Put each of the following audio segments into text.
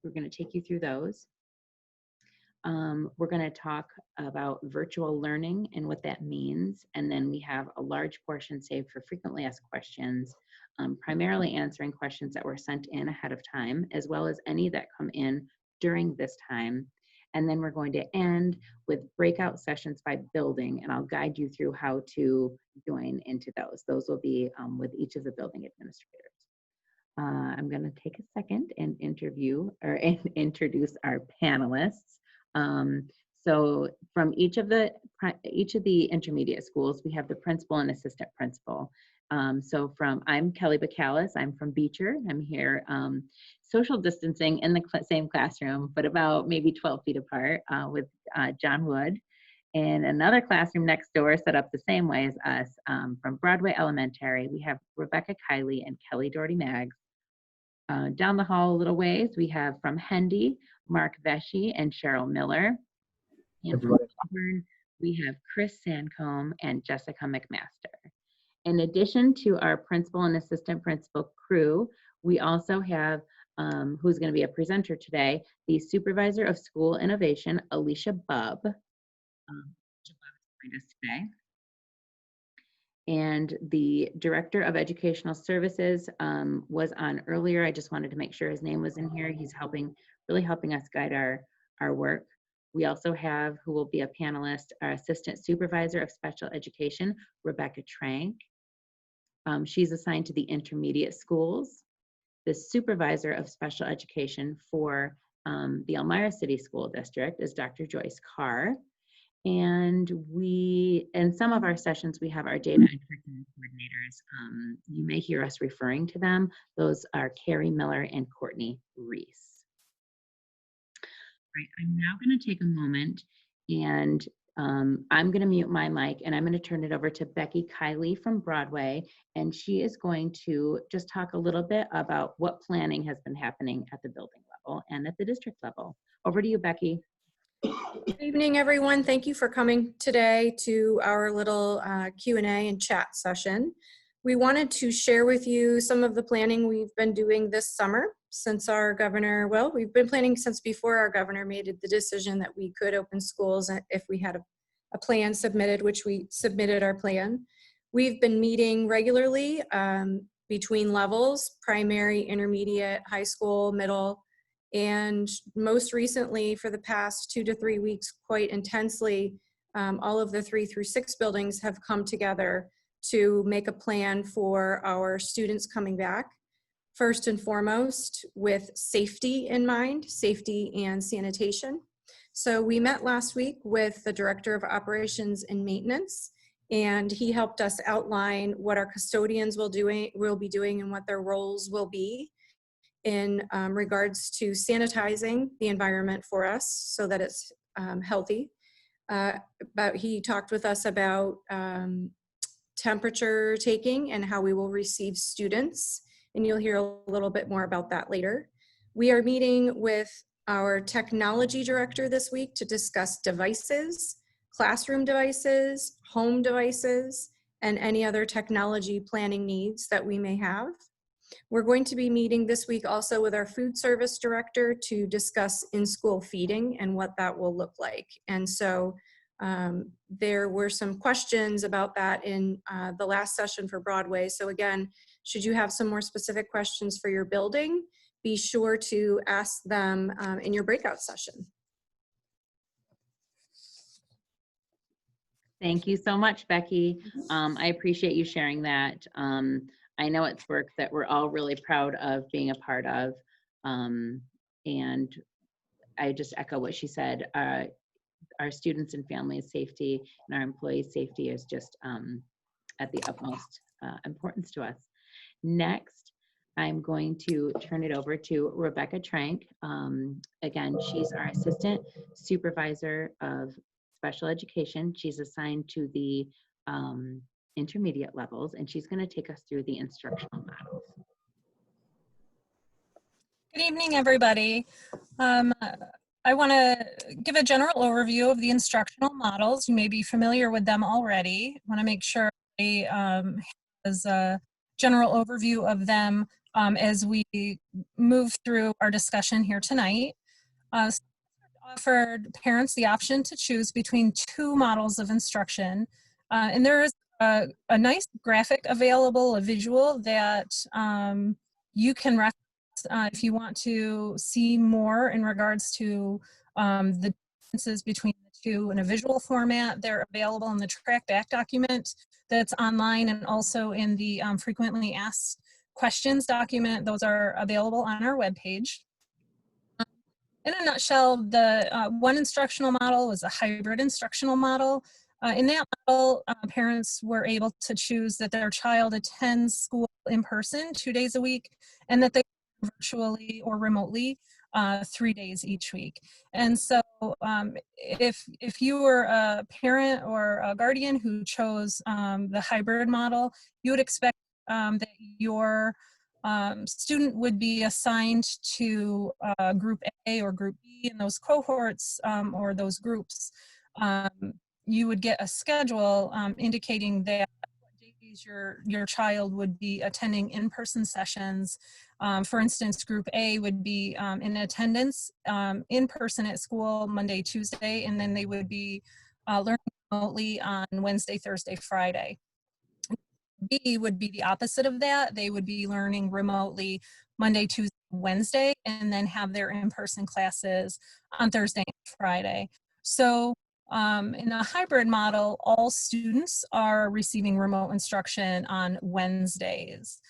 we're going to take you through those. We're going to talk about virtual learning and what that means. And then we have a large portion saved for frequently asked questions, primarily answering questions that were sent in ahead of time, as well as any that come in during this time. And then we're going to end with breakout sessions by building, and I'll guide you through how to join into those. Those will be with each of the building administrators. I'm going to take a second and introduce our panelists. So from each of the intermediate schools, we have the principal and assistant principal. I'm Kelly Bacalles. I'm from Beecher. I'm here social distancing in the same classroom, but about maybe 12 feet apart with John Wood. In another classroom next door, set up the same way as us, from Broadway Elementary, we have Rebecca Kiley and Kelly Doherty Maggs. Down the hall a little ways, we have from Hendy, Mark Vesci and Cheryl Miller. And from Auburn, we have Chris Sancomb and Jessica McMaster. In addition to our principal and assistant principal crew, we also have, who's going to be a presenter today, the supervisor of school innovation, Alicia Bubb. Alicia Bubb is joined us today. And the director of educational services was on earlier. I just wanted to make sure his name was in here. He's really helping us guide our work. We also have, who will be a panelist, our assistant supervisor of special education, Rebecca Trank. She's assigned to the intermediate schools. The supervisor of special education for the Elmira City School District is Dr. Joyce Carr. And in some of our sessions, we have our data and curriculum coordinators. You may hear us referring to them. Those are Carrie Miller and Courtney Reese. Right, I'm now going to take a moment and I'm going to mute my mic and I'm going to turn it over to Becky Kiley from Broadway. And she is going to just talk a little bit about what planning has been happening at the building level and at the district level. Over to you, Becky. Good evening, everyone. Thank you for coming today to our little Q&A and chat session. We wanted to share with you some of the planning we've been doing this summer since our governor, well, we've been planning since before our governor made the decision that we could open schools if we had a plan submitted, which we submitted our plan. We've been meeting regularly between levels, primary, intermediate, high school, middle, and most recently for the past 2 to 3 weeks, quite intensely, all of the 3 through 6 buildings have come together to make a plan for our students coming back. First and foremost, with safety in mind, safety and sanitation. So we met last week with the Director of Operations and Maintenance, and he helped us outline what our custodians will be doing and what their roles will be in regards to sanitizing the environment for us so that it's healthy. But he talked with us about temperature taking and how we will receive students, and you'll hear a little bit more about that later. We are meeting with our technology director this week to discuss devices, classroom devices, home devices, and any other technology planning needs that we may have. We're going to be meeting this week also with our food service director to discuss in-school feeding and what that will look like. And so there were some questions about that in the last session for Broadway. So again, should you have some more specific questions for your building, be sure to ask them in your breakout session. Thank you so much, Becky. I appreciate you sharing that. I know it's work that we're all really proud of being a part of. And I just echo what she said. Our students and families' safety and our employees' safety is just at the utmost importance to us. Next, I'm going to turn it over to Rebecca Trank. Again, she's our Assistant Supervisor of Special Education. She's assigned to the intermediate levels, and she's going to take us through the instructional models. Good evening, everybody. I want to give a general overview of the instructional models. You may be familiar with them already. I want to make sure everybody has a general overview of them as we move through our discussion here tonight. Offered parents the option to choose between two models of instruction. And there is a nice graphic available, a visual that you can reference if you want to see more in regards to the differences between the two in a visual format. They're available in the track back document that's online and also in the frequently asked questions document. Those are available on our webpage. In a nutshell, the one instructional model was a hybrid instructional model. In that model, parents were able to choose that their child attends school in person 2 days a week and that they virtually or remotely 3 days each week. And so if you were a parent or a guardian who chose the hybrid model, you would expect that your student would be assigned to group A or group B in those cohorts or those groups. You would get a schedule indicating that days your child would be attending in-person sessions. For instance, group A would be in attendance in person at school Monday, Tuesday, and then they would be learning remotely on Wednesday, Thursday, Friday. B would be the opposite of that. They would be learning remotely Monday, Tuesday, Wednesday, and then have their in-person classes on Thursday and Friday. So in a hybrid model, all students are receiving remote instruction on Wednesdays.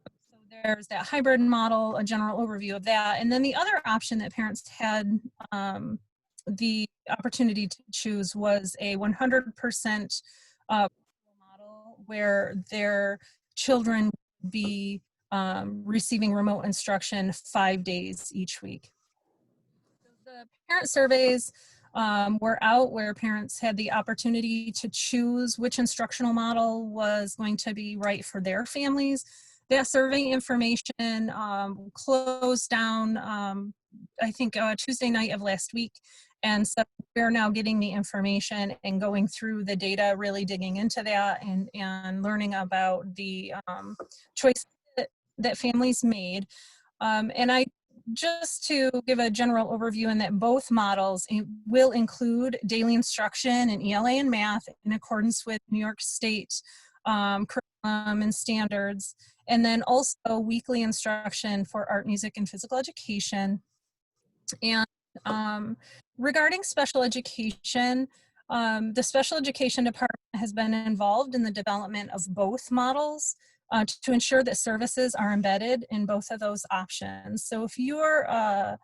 So there's that hybrid model, a general overview of that. And then the other option that parents had the opportunity to choose was a 100% model where their children would be receiving remote instruction 5 days each week. The parent surveys were out where parents had the opportunity to choose which instructional model was going to be right for their families. That survey information closed down, I think, Tuesday night of last week. And so we're now getting the information and going through the data, really digging into that and learning about the choices that families made. And just to give a general overview in that both models will include daily instruction in ELA and math in accordance with New York State curriculum and standards, and then also weekly instruction for art, music, and physical education. And regarding special education, the special education department has been involved in the development of both models to ensure that services are embedded in both of those options. So if you're a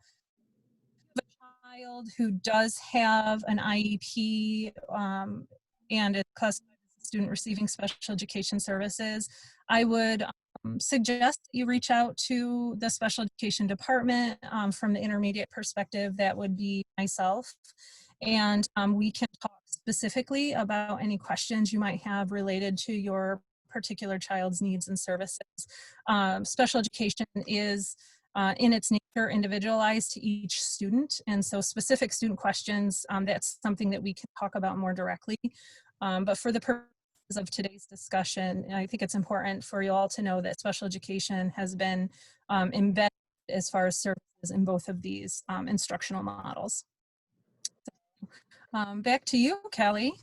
child who does have an IEP and is classified as a student receiving special education services, I would suggest you reach out to the special education department from the intermediate perspective. That would be myself. And we can talk specifically about any questions you might have related to your particular child's needs and services. Special education is in its nature individualized to each student, and so specific student questions, that's something that we can talk about more directly. But for the purpose of today's discussion, I think it's important for you all to know that special education has been embedded as far as services in both of these instructional models. So, back to you, Kelly.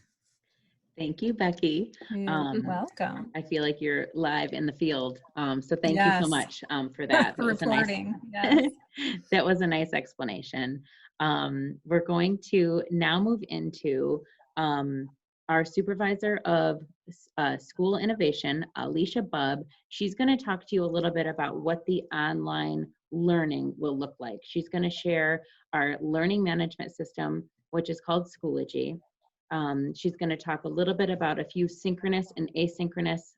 Thank you, Becky. You're welcome. I feel like you're live in the field. So thank you so much for that. That was Reporting. that was a nice explanation. We're going to now move into our supervisor of school innovation, Alicia Bubb. She's going to talk to you a little bit about what the online learning will look like. She's going to share our learning management system, which is called Schoology. She's going to talk a little bit about a few synchronous and asynchronous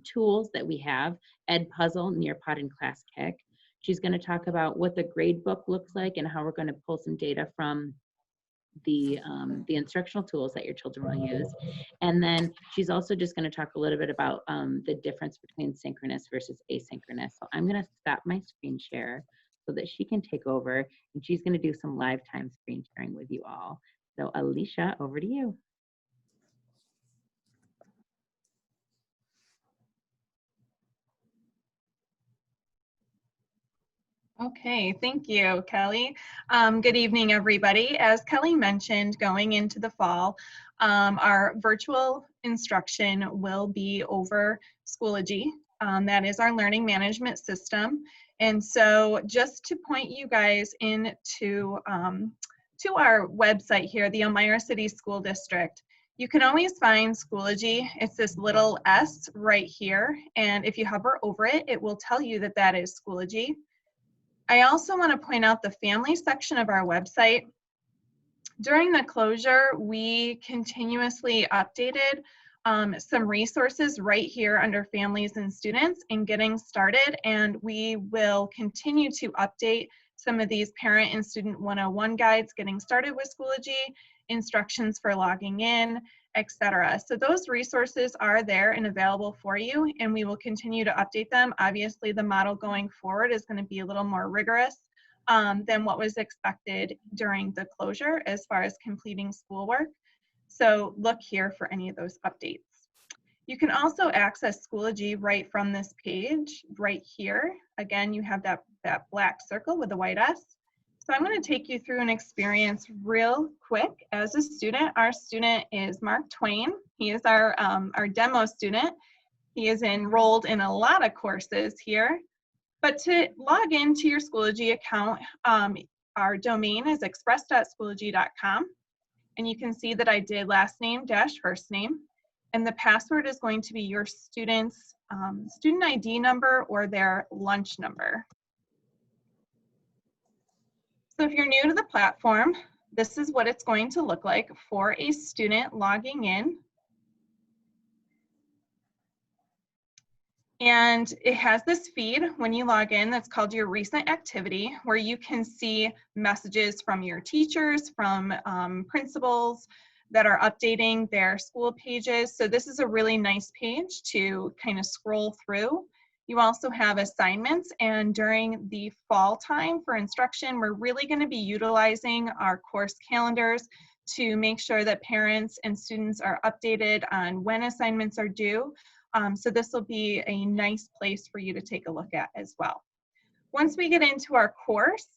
tools that we have, Edpuzzle, Nearpod, and ClassKick. She's going to talk about what the gradebook looks like and how we're going to pull some data from the instructional tools that your children will use. And then she's also just going to talk a little bit about the difference between synchronous versus asynchronous. So I'm going to stop my screen share so that she can take over, and she's going to do some live time screen sharing with you all. So Alicia, over to you. Okay, thank you, Kelly. Good evening, everybody. As Kelly mentioned, going into the fall, our virtual instruction will be over Schoology. That is our learning management system. And so just to point you guys into to our website here, the Elmira City School District, you can always find Schoology. It's this little S right here. And if you hover over it, it will tell you that that is Schoology. I also want to point out the family section of our website. During the closure, we continuously updated some resources right here under families and students in getting started, and we will continue to update some of these parent and student 101 guides, getting started with Schoology, instructions for logging in, etc. So those resources are there and available for you, and we will continue to update them. Obviously, the model going forward is going to be a little more rigorous than what was expected during the closure as far as completing schoolwork. So look here for any of those updates. You can also access Schoology right from this page right here. Again, you have that black circle with the white S. So I'm going to take you through an experience real quick as a student. Our student is Mark Twain. He is our demo student. He is enrolled in a lot of courses here. But to log into your Schoology account, our domain is express.schoology.com. And you can see that I did last name dash first name. And the password is going to be your student's student ID number or their lunch number. So if you're new to the platform, this is what it's going to look like for a student logging in. And it has this feed when you log in that's called your recent activity, where you can see messages from your teachers, from principals that are updating their school pages. So this is a really nice page to kind of scroll through. You also have assignments, and during the fall time for instruction, we're really going to be utilizing our course calendars to make sure that parents and students are updated on when assignments are due. So this will be a nice place for you to take a look at as well. Once we get into our course,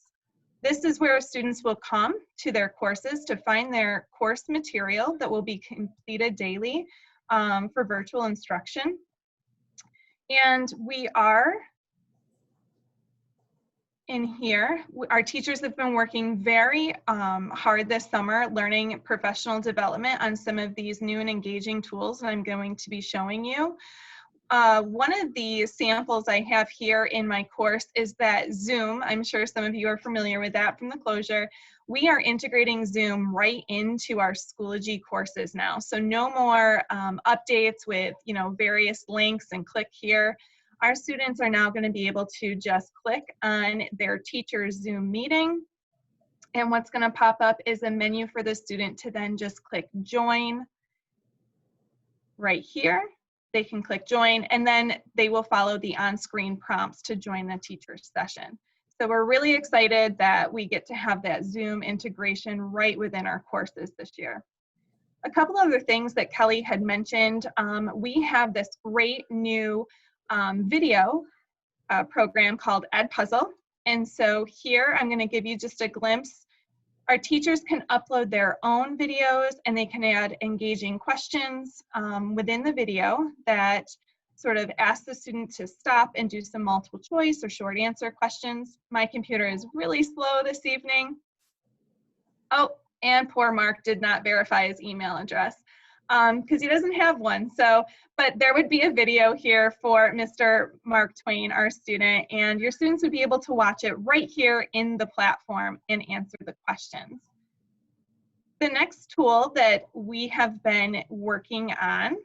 this is where students will come to their courses to find their course material that will be completed daily for virtual instruction. And we are in here. Our teachers have been working very hard this summer learning professional development on some of these new and engaging tools that I'm going to be showing you. One of the samples I have here in my course is that Zoom. I'm sure some of you are familiar with that from the closure. We are integrating Zoom right into our Schoology courses now. So no more updates with various links and click here. Our students are now going to be able to just click on their teacher's Zoom meeting. And what's going to pop up is a menu for the student to then just click join right here. They can click join, and then they will follow the on-screen prompts to join the teacher's session. So we're really excited that we get to have that Zoom integration right within our courses this year. A couple other things that Kelly had mentioned, we have this great new video program called Edpuzzle. And so here I'm going to give you just a glimpse. Our teachers can upload their own videos, and they can add engaging questions within the video that sort of ask the student to stop and do some multiple choice or short answer questions. My computer is really slow this evening. Oh, and poor Mark did not verify his email address because he doesn't have one. So, but there would be a video here for Mr. Mark Twain, our student, and your students would be able to watch it right here in the platform and answer the questions. The next tool that we have been working on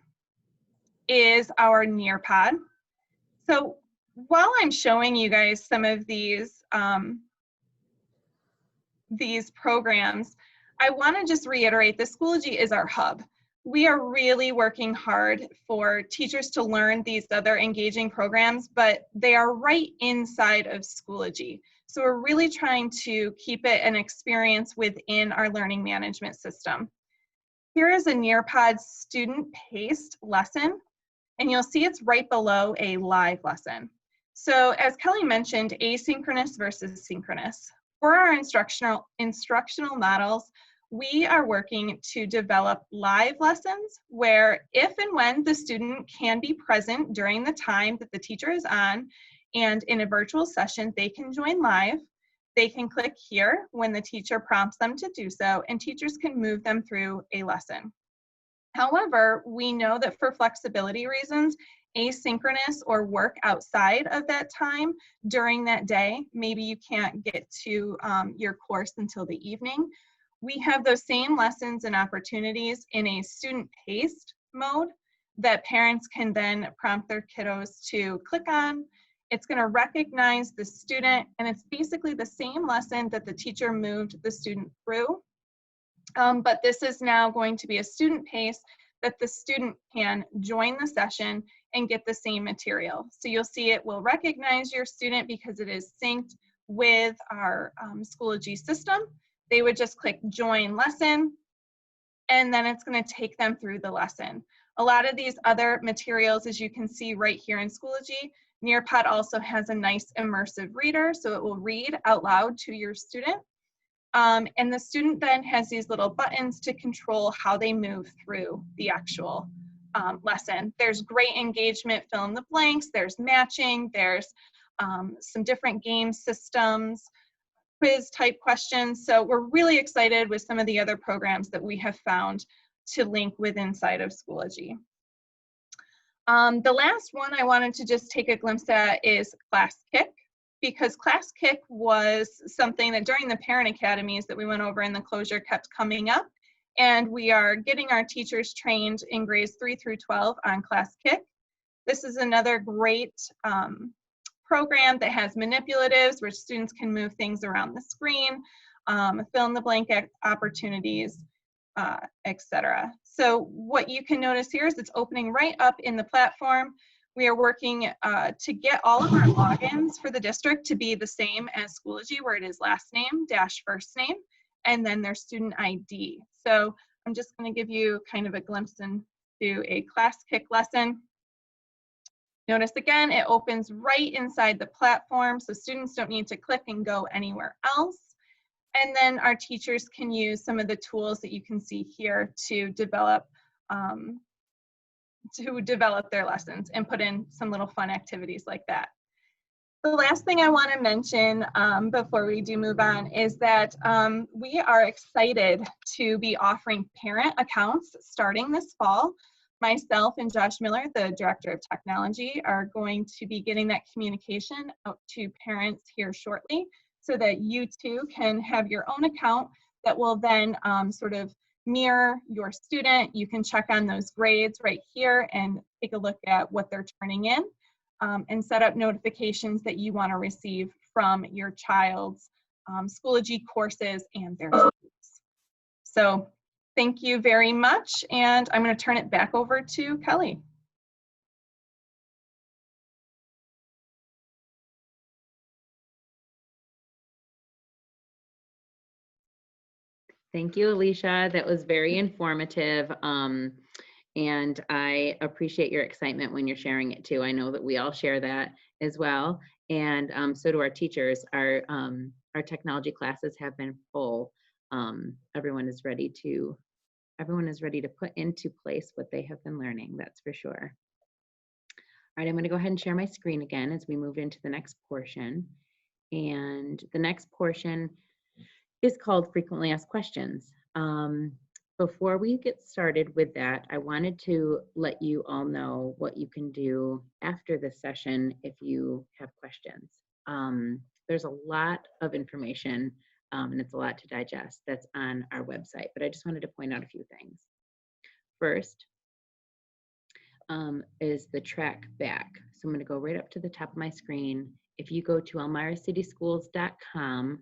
is our Nearpod. So while I'm showing you guys some of these programs, I want to just reiterate that Schoology is our hub. We are really working hard for teachers to learn these other engaging programs, but they are right inside of Schoology. So we're really trying to keep it an experience within our learning management system. Here is a Nearpod student-paced lesson, and you'll see it's right below a live lesson. So as Kelly mentioned, asynchronous versus synchronous. For our instructional models, we are working to develop live lessons where if and when the student can be present during the time that the teacher is on, and in a virtual session, they can join live. They can click here when the teacher prompts them to do so, and teachers can move them through a lesson. However, we know that for flexibility reasons, asynchronous or work outside of that time during that day, maybe you can't get to your course until the evening. We have those same lessons and opportunities in a student-paced mode that parents can then prompt their kiddos to click on. It's going to recognize the student, and it's basically the same lesson that the teacher moved the student through. But this is now going to be a student pace that the student can join the session and get the same material. So you'll see it will recognize your student because it is synced with our Schoology system. They would just click join lesson, and then it's going to take them through the lesson. A lot of these other materials, as you can see right here in Schoology, Nearpod also has a nice immersive reader, so it will read out loud to your student. And the student then has these little buttons to control how they move through the actual lesson. There's great engagement, fill in the blanks, there's matching, there's some different game systems, quiz type questions. So we're really excited with some of the other programs that we have found to link with inside of Schoology. The last one I wanted to just take a glimpse at is Class Kick, because Class Kick was something that during the parent academies that we went over in the closure kept coming up, and we are getting our teachers trained in grades 3 through 12 on Class Kick. This is another great program that has manipulatives where students can move things around the screen, fill in the blank opportunities, etc. So what you can notice here is it's opening right up in the platform. We are working to get all of our logins for the district to be the same as Schoology, where it is last name dash first name, and then their student ID. So I'm just going to give you kind of a glimpse into a Class Kick lesson. Notice again, it opens right inside the platform, so students don't need to click and go anywhere else. And then our teachers can use some of the tools that you can see here to develop their lessons and put in some little fun activities like that. The last thing I want to mention before we do move on is that we are excited to be offering parent accounts starting this fall. Myself and Josh Miller, the Director of Technology, are going to be getting that communication out to parents here shortly so that you too can have your own account that will then sort of mirror your student. You can check on those grades right here and take a look at what they're turning in and set up notifications that you want to receive from your child's Schoology courses and their students. So thank you very much, and I'm going to turn it back over to Kelly. Thank you, Alicia. That was very informative. And I appreciate your excitement when you're sharing it too. I know that we all share that as well. And so do our teachers. Our technology classes have been full. Everyone is ready to put into place what they have been learning, that's for sure. All right, I'm going to go ahead and share my screen again as we move into the next portion. And the next portion is called Frequently Asked Questions. Before we get started with that, I wanted to let you all know what you can do after this session if you have questions. There's a lot of information and it's a lot to digest that's on our website, but I just wanted to point out a few things. First is the track back. So I'm going to go right up to the top of my screen. If you go to elmiracityschools.com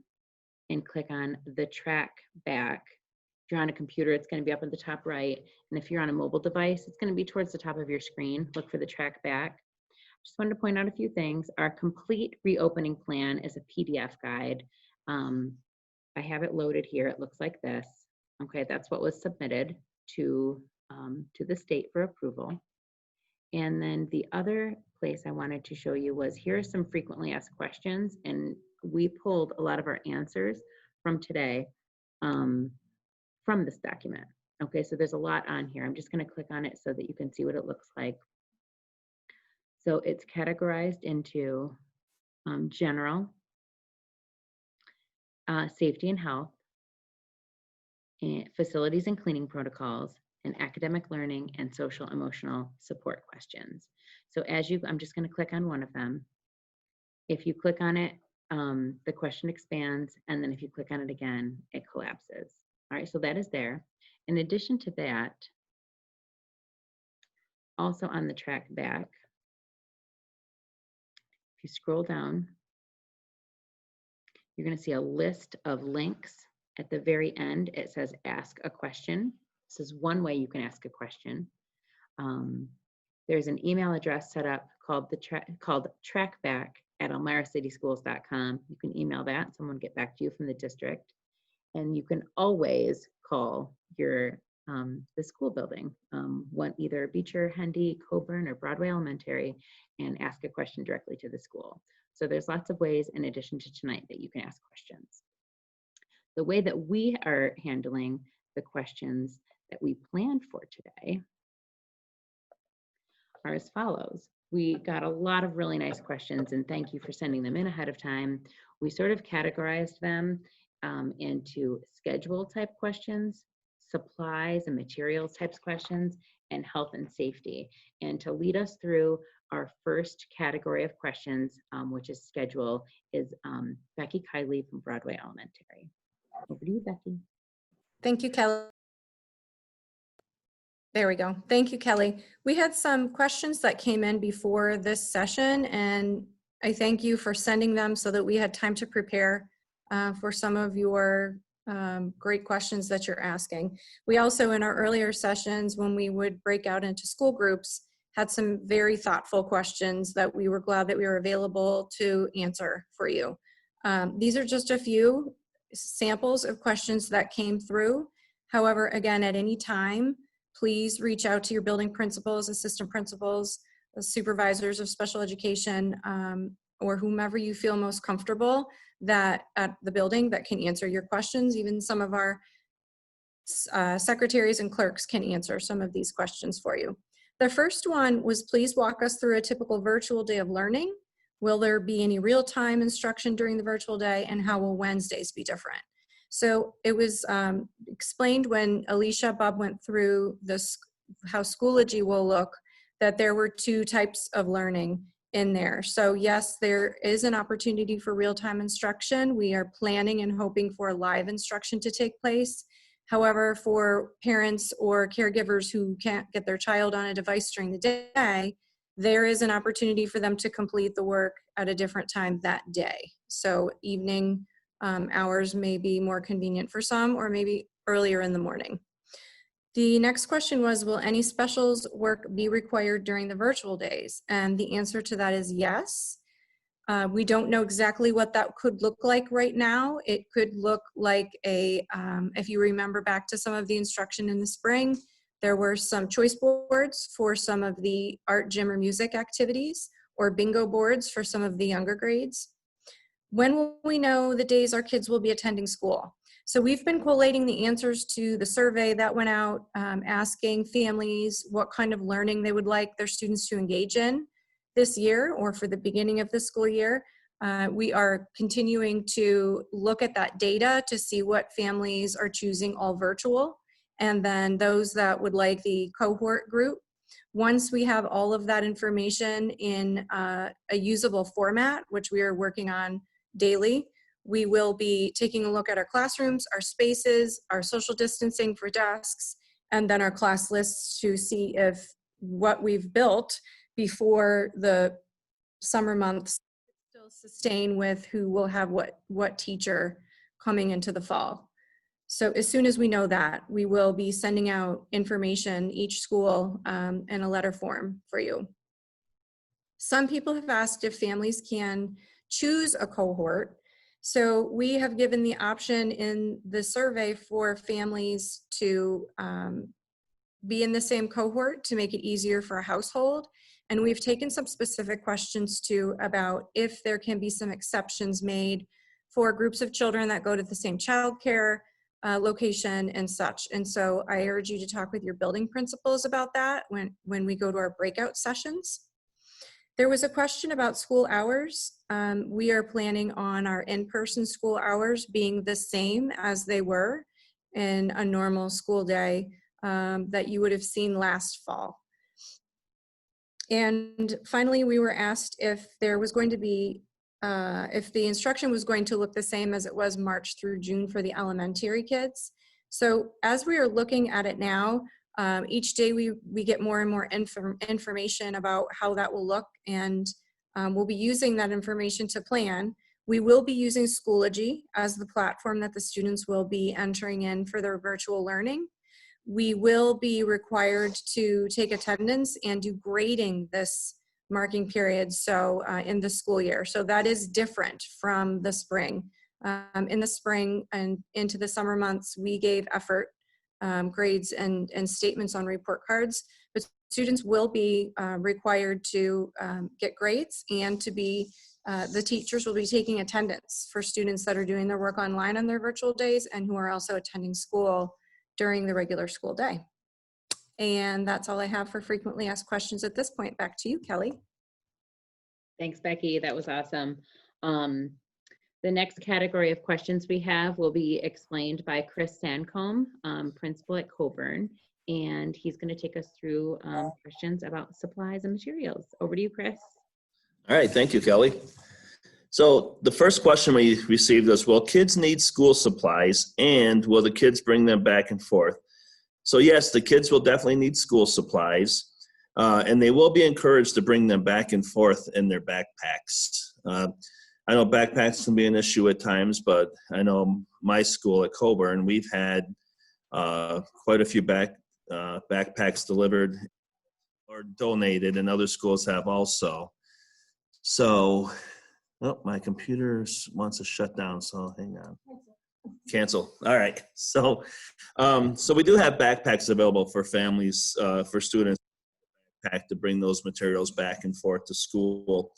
and click on the track back, if you're on a computer, it's going to be up at the top right. And if you're on a mobile device, it's going to be towards the top of your screen. Look for the track back. Just wanted to point out a few things. Our complete reopening plan is a PDF guide. I have it loaded here. It looks like this. Okay, that's what was submitted to the state for approval. And then the other place I wanted to show you was, here are some frequently asked questions, and we pulled a lot of our answers from today from this document. Okay, so there's a lot on here. I'm just going to click on it so that you can see what it looks like. So it's categorized into general, safety and health, and facilities and cleaning protocols, and academic learning and social emotional support questions. So I'm just going to click on one of them. If you click on it, the question expands, and then if you click on it again, it collapses. All right, so that is there. In addition to that, also on the track back, if you scroll down, you're going to see a list of links. At the very end, it says ask a question. This is one way you can ask a question. There's an email address set up called trackback@elmiricityschools.com. You can email that. Someone will get back to you from the district. And you can always call your the school building, either Beecher, Hendy, Coburn, or Broadway Elementary, and ask a question directly to the school. So there's lots of ways in addition to tonight that you can ask questions. The way that we are handling the questions that we planned for today are as follows. We got a lot of really nice questions, and thank you for sending them in ahead of time. We sort of categorized them into schedule type questions, supplies and materials types questions, and health and safety. And to lead us through our first category of questions, which is schedule, is Becky Kiley from Broadway Elementary. Over to you, Becky. Thank you, Kelly. There we go. Thank you, Kelly. We had some questions that came in before this session, and I thank you for sending them so that we had time to prepare for some of your great questions that you're asking. We also, in our earlier sessions, when we would break out into school groups, had some very thoughtful questions that we were glad that we were available to answer for you. These are just a few samples of questions that came through. However, again, at any time, please reach out to your building principals, assistant principals, supervisors of special education, or whomever you feel most comfortable that at the building that can answer your questions. Even some of our secretaries and clerks can answer some of these questions for you. The first one was, please walk us through a typical virtual day of learning. Will there be any real-time instruction during the virtual day, and how will Wednesdays be different? So it was explained when Alicia Bob went through this, how Schoology will look, that there were two types of learning in there. So yes, there is an opportunity for real-time instruction. We are planning and hoping for live instruction to take place. However, for parents or caregivers who can't get their child on a device during the day, there is an opportunity for them to complete the work at a different time that day. So evening hours may be more convenient for some, or maybe earlier in the morning. The next question was, will any specials work be required during the virtual days? And the answer to that is yes. We don't know exactly what that could look like right now. It could look like if you remember back to some of the instruction in the spring, there were some choice boards for some of the art, gym, or music activities, or bingo boards for some of the younger grades. When will we know the days our kids will be attending school? So we've been collating the answers to the survey that went out, asking families what kind of learning they would like their students to engage in this year or for the beginning of the school year. We are continuing to look at that data to see what families are choosing all virtual, and then those that would like the cohort group. Once we have all of that information in a usable format, which we are working on daily, we will be taking a look at our classrooms, our spaces, our social distancing for desks, and then our class lists to see if what we've built before the summer months still sustain with who will have what teacher coming into the fall. So as soon as we know that, we will be sending out information, each school, in a letter form for you. Some people have asked if families can choose a cohort. So we have given the option in the survey for families to be in the same cohort to make it easier for a household. And we've taken some specific questions too about if there can be some exceptions made for groups of children that go to the same childcare location and such. And so I urge you to talk with your building principals about that when we go to our breakout sessions. There was a question about school hours. We are planning on our in-person school hours being the same as they were in a normal school day that you would have seen last fall. And finally, we were asked if there was going to be, if the instruction was going to look the same as it was March through June for the elementary kids. So as we are looking at it now, each day we get more and more information about how that will look, and we'll be using that information to plan. We will be using Schoology as the platform that the students will be entering in for their virtual learning. We will be required to take attendance and do grading this marking period, so in the school year. So that is different from the spring. In the spring and into the summer months, we gave effort grades and statements on report cards, but students will be required to get grades, and to be, the teachers will be taking attendance for students that are doing their work online on their virtual days and who are also attending school during the regular school day. And that's all I have for frequently asked questions at this point. Back to you, Kelly. Thanks, Becky. That was awesome. The next category of questions we have will be explained by Chris Sancomb, principal at Coburn, and he's going to take us through questions about supplies and materials. Over to you, Chris. All right, thank you, Kelly. So the first question we received was, will kids need school supplies, and will the kids bring them back and forth? So yes, the kids will definitely need school supplies, and they will be encouraged to bring them back and forth in their backpacks. I know backpacks can be an issue at times, but I know my school at Coburn, we've had quite a few backpacks delivered or donated, and other schools have also. So, oh, my computer wants to shut down, so hang on. Cancel. All right. So, so we do have backpacks available for families, for students to bring those materials back and forth to school.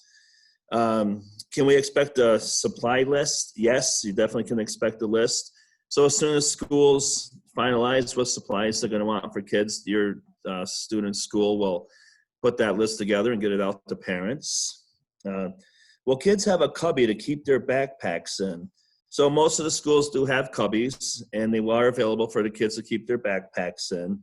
Can we expect a supply list? Yes, you definitely can expect a list. So as soon as schools finalize what supplies they're going to want for kids, your student's school will put that list together and get it out to parents. Will kids have a cubby to keep their backpacks in? So most of the schools do have cubbies, and they are available for the kids to keep their backpacks in.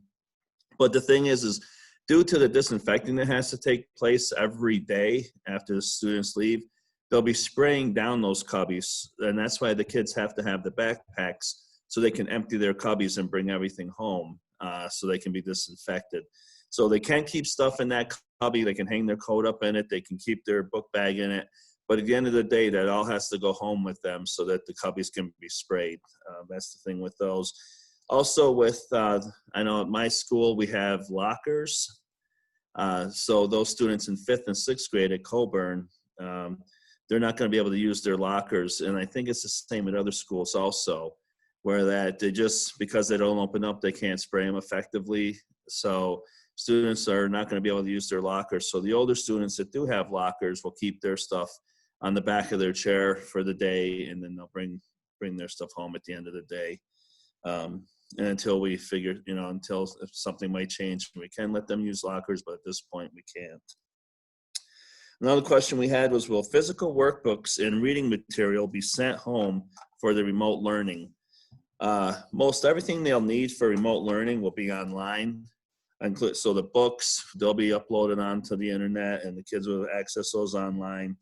But the thing is due to the disinfecting that has to take place every day after the students leave, they'll be spraying down those cubbies. And that's why the kids have to have the backpacks so they can empty their cubbies and bring everything home so they can be disinfected. So they can keep stuff in that cubby. They can hang their coat up in it. They can keep their book bag in it. But at the end of the day, that all has to go home with them so that the cubbies can be sprayed. That's the thing with those. Also with, I know at my school, we have lockers. So those students in 5th and 6th grade at Coburn, they're not going to be able to use their lockers. And I think it's the same at other schools also, where that they just, because they don't open up, they can't spray them effectively. So students are not going to be able to use their lockers. So the older students that do have lockers will keep their stuff on the back of their chair for the day, and then they'll bring their stuff home at the end of the day. And until we figure, until if something might change, we can let them use lockers, but at this point we can't. Another question we had was, will physical workbooks and reading material be sent home for the remote learning? Most everything they'll need for remote learning will be online. So the books, they'll be uploaded onto the internet, and the kids will access those online.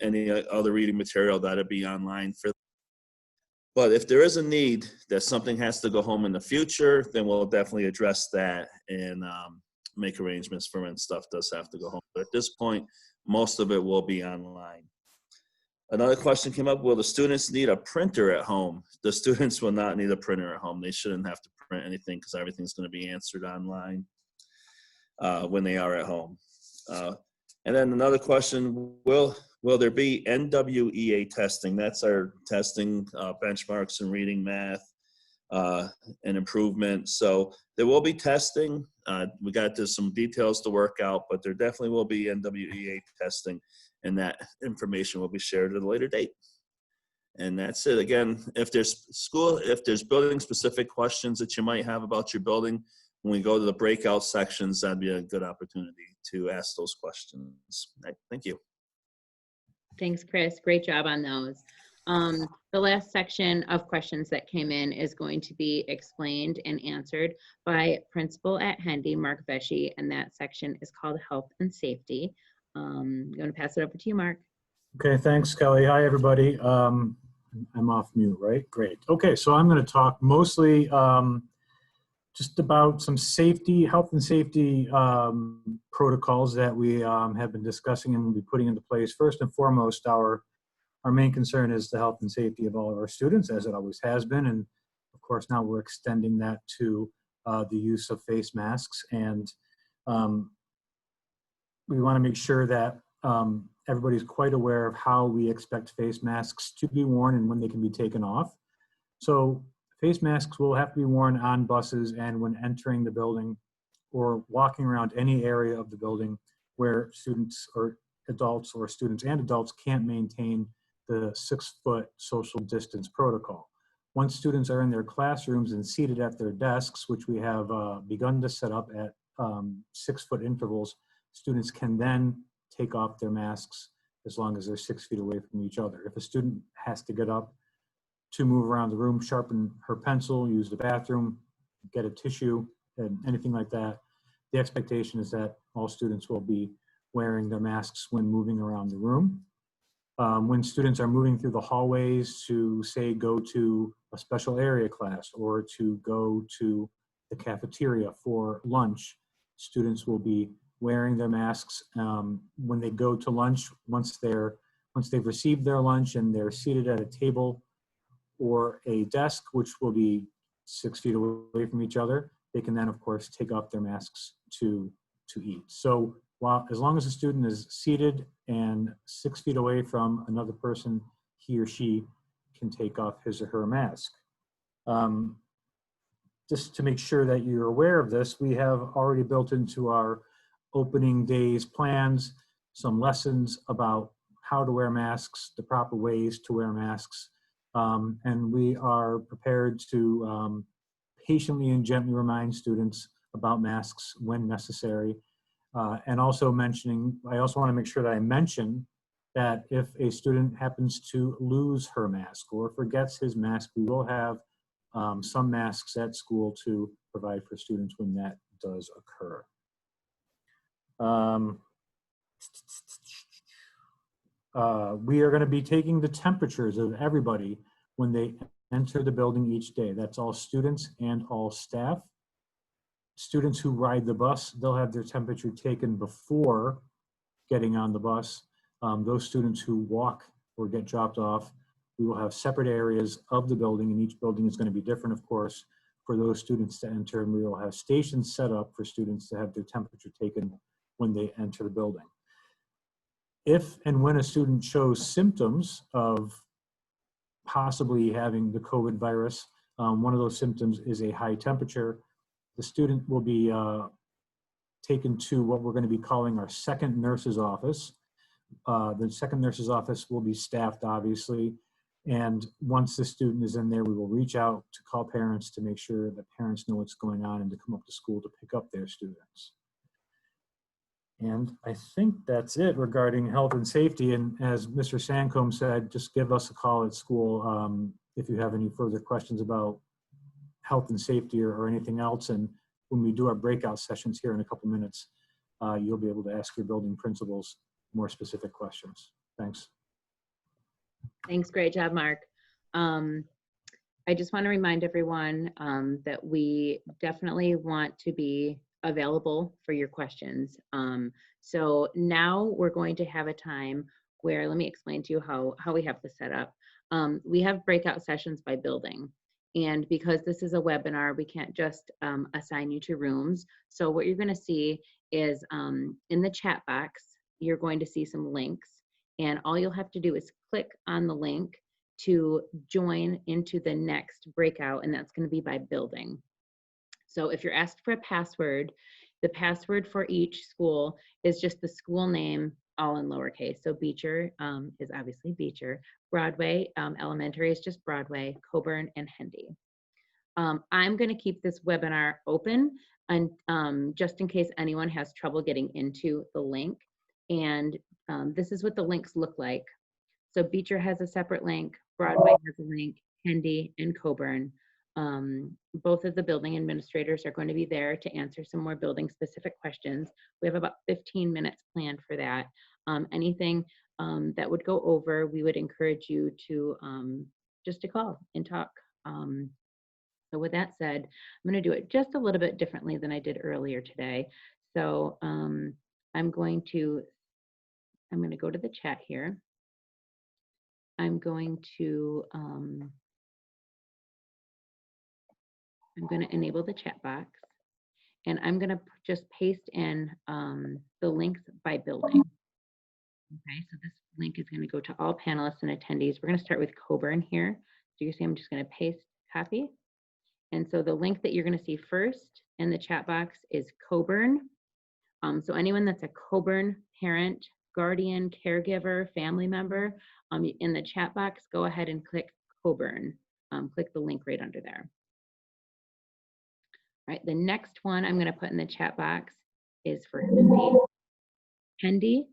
Any other reading material, that'll be online for them. But if there is a need that something has to go home in the future, then we'll definitely address that and make arrangements for when stuff does have to go home. But at this point, most of it will be online. Another question came up, will the students need a printer at home? The students will not need a printer at home. They shouldn't have to print anything because everything's going to be answered online when they are at home. And then another question, will there be NWEA testing? That's our testing benchmarks in reading, math, and improvement. So there will be testing. We got some details to work out, but there definitely will be NWEA testing, and that information will be shared at a later date. And that's it. Again, if there's building specific questions that you might have about your building, when we go to the breakout sections, that'd be a good opportunity to ask those questions. Thank you. Thanks, Chris. Great job on those. The last section of questions that came in is going to be explained and answered by Principal at Hendy, Mark Vesci, and that section is called Health and Safety. I'm going to pass it over to you, Mark. Okay, thanks, Kelly. Hi, everybody. I'm off mute, right? Great. Okay, so I'm going to talk mostly just about some health and safety protocols that we have been discussing and will be putting into place. First and foremost, our main concern is the health and safety of all of our students, as it always has been. And of course, now we're extending that to the use of face masks. And we want to make sure that everybody's quite aware of how we expect face masks to be worn and when they can be taken off. So face masks will have to be worn on buses and when entering the building or walking around any area of the building where students or adults or students and adults can't maintain the 6-foot social distance protocol. Once students are in their classrooms and seated at their desks, which we have begun to set up at 6-foot intervals, students can then take off their masks as long as they're 6 feet away from each other. If a student has to get up to move around the room, sharpen her pencil, use the bathroom, get a tissue, and anything like that, the expectation is that all students will be wearing their masks when moving around the room. When students are moving through the hallways to, say, go to a special area class or to go to the cafeteria for lunch, students will be wearing their masks when they go to lunch. Once they've received their lunch and they're seated at a table or a desk, which will be 6 feet away from each other, they can then, of course, take off their masks to eat. So as long as a student is seated and 6 feet away from another person, he or she can take off his or her mask. Just to make sure that you're aware of this, we have already built into our opening days plans some lessons about how to wear masks, the proper ways to wear masks, and we are prepared to patiently and gently remind students about masks when necessary. And also I also want to make sure that I mention that if a student happens to lose her mask or forgets his mask, we will have some masks at school to provide for students when that does occur. We are going to be taking the temperatures of everybody when they enter the building each day. That's all students and all staff. Students who ride the bus, they'll have their temperature taken before getting on the bus. Those students who walk or get dropped off, we will have separate areas of the building, and each building is going to be different, of course, for those students to enter, and we will have stations set up for students to have their temperature taken when they enter the building. If and when a student shows symptoms of possibly having the COVID virus, one of those symptoms is a high temperature, the student will be taken to what we're going to be calling our second nurse's office. The second nurse's office will be staffed, obviously, and once the student is in there, we will reach out to call parents to make sure that parents know what's going on and to come up to school to pick up their students. And I think that's it regarding health and safety. And as Mr. Sancomb said, just give us a call at school if you have any further questions about health and safety or anything else. And when we do our breakout sessions here in a couple minutes, you'll be able to ask your building principals more specific questions. Thanks. Thanks. Great job, Mark. I just want to remind everyone that we definitely want to be available for your questions. So now we're going to have a time where, let me explain to you how we have this set up. We have breakout sessions by building. And because this is a webinar, we can't just assign you to rooms. So what you're going to see is in the chat box, you're going to see some links. And all you'll have to do is click on the link to join into the next breakout, and that's going to be by building. So if you're asked for a password, the password for each school is just the school name, all in lowercase. So Beecher is obviously Beecher. Broadway Elementary is just Broadway, Coburn, and Hendy. I'm going to keep this webinar open and just in case anyone has trouble getting into the link. And this is what the links look like. So Beecher has a separate link, Broadway has a link, Hendy and Coburn. Both of the building administrators are going to be there to answer some more building specific questions. We have about 15 minutes planned for that. Anything that would go over, we would encourage you to just to call and talk. So with that said, I'm going to do it just a little bit differently than I did earlier today. So I'm going to go to the chat here. I'm going to enable the chat box, and I'm going to just paste in the links by building. Okay, so this link is going to go to all panelists and attendees. We're going to start with Coburn here. So you see I'm just going to paste, copy. And so the link that you're going to see first in the chat box is Coburn. So anyone that's a Coburn parent, guardian, caregiver, family member, in the chat box, go ahead and click Coburn. Click the link right under there. All right, the next one I'm going to put in the chat box is for Hendy. Hendy,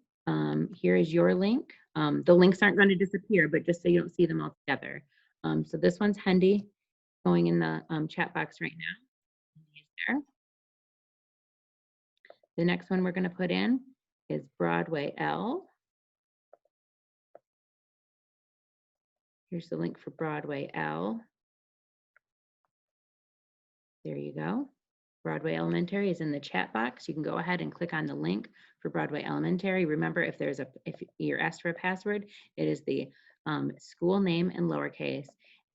here is your link. The links aren't going to disappear, but just so you don't see them all together. So this one's Hendy going in the chat box right now. There. The next one we're going to put in is Broadway L. Here's the link for Broadway L. There you go. Broadway Elementary is in the chat box. You can go ahead and click on the link for Broadway Elementary. Remember, if you're asked for a password, it is the school name in lowercase.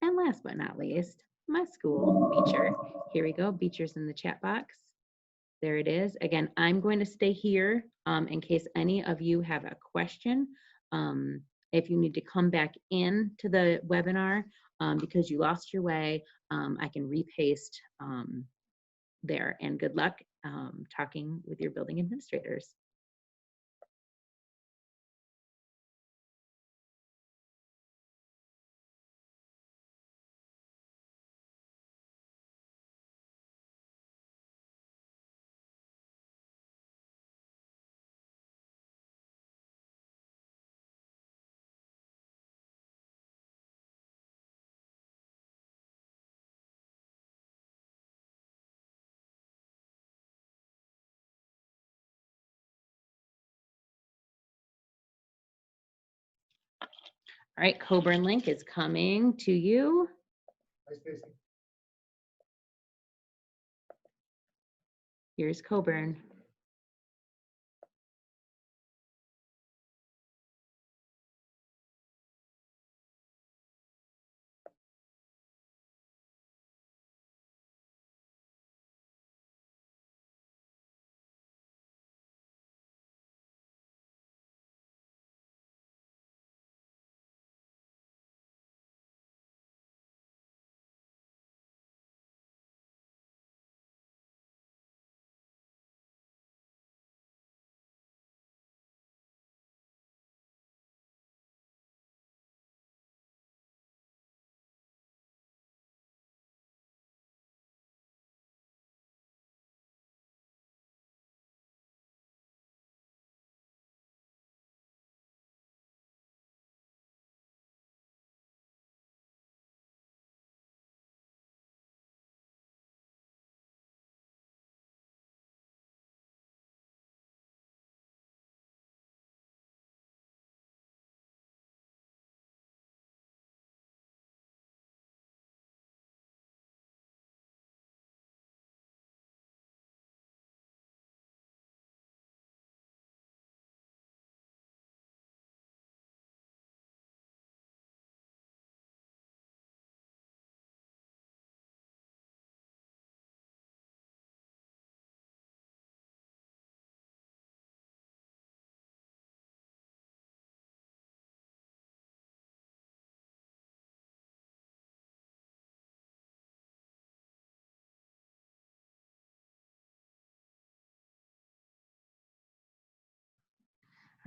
And last but not least, my school, Beecher. Here we go. Beecher's in the chat box. There it is. Again, I'm going to stay here in case any of you have a question. If you need to come back in to the webinar because you lost your way, I can repaste there. And good luck talking with your building administrators. All right, Coburn link is coming to you. Here's Coburn.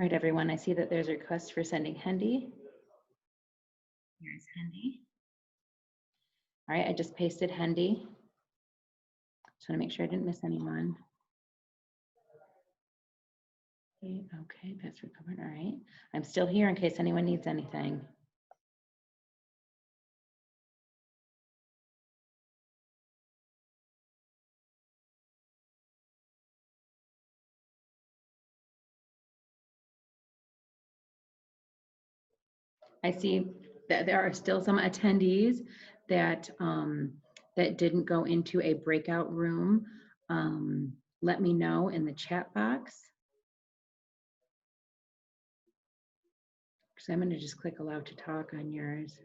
All right, everyone, I see that there's a request for sending Hendy. Here's Hendy. All right, I just pasted Hendy. Just want to make sure I didn't miss anyone. Okay, password covered. All right, I'm still here in case anyone needs anything. I see that there are still some attendees that that didn't go into a breakout room. Let me know in the chat box. So I'm going to just click allow to talk on yours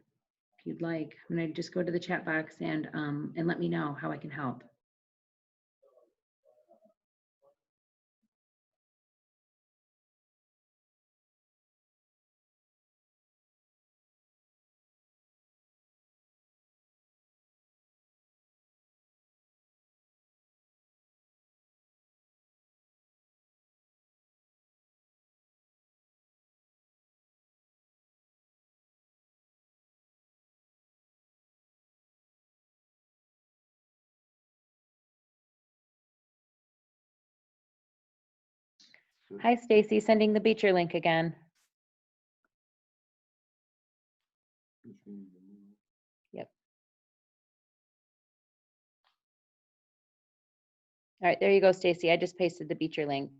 if you'd like. I'm going to just go to the chat box and let me know how I can help. Hi, Stacy, sending the Beecher link again. Yep. All right, there you go, Stacy. I just pasted the Beecher link.